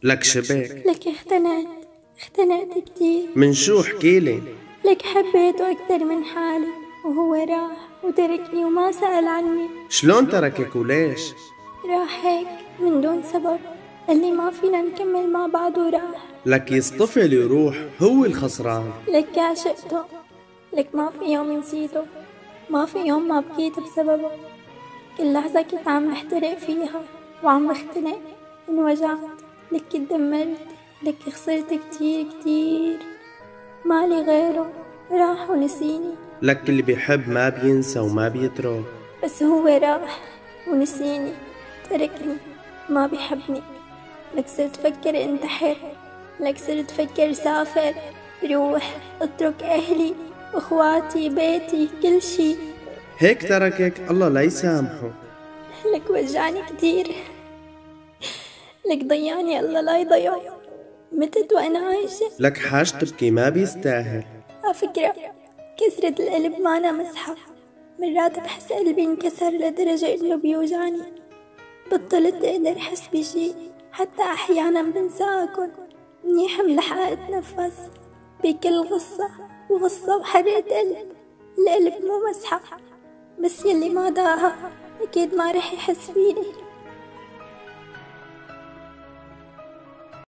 لك شبك؟ لك اختنقت كتير. من شو احكيلي؟ لك حبيته أكتر من حالي، وهو راح وتركني وما سأل عني. شلون تركك وليش؟ راح هيك من دون سبب، قال لي ما فينا نكمل مع بعض وراح. لك يصطفل يروح، هو الخسران. لك عشقته، لك ما في يوم نسيته، ما في يوم ما بكيت بسببه. كل لحظة كنت عم بحترق فيها وعم بختنق، انوجعت، لك اتدمرت، لك خسرت كتير كتير. مالي غيره، راح ونسيني. لك اللي بيحب ما بينسى وما بيترك. بس هو راح ونسيني، تركني، ما بيحبني. لك صرت فكر انتحر، لك صرت فكر سافر، روح اترك أهلي اخواتي بيتي كل شي. هيك تركك، الله لا يسامحه. لك وجعني كتير، لك ضيعني الله لا يضيعه. متت وأنا عايشة. لك حاج تبكي، ما بيستاهل. عفكرة كسرة القلب مانا مسحة، مرات بحس قلبي انكسر لدرجة إنه بيوجعني. بطلت أقدر أحس بشي، حتى أحيانا بنسى أكل. منيح ملحقة أتنفس بكل غصة وغصة وحرقة قلب. القلب مو مسحة، بس يلي ما داها أكيد ما رح يحس فيني.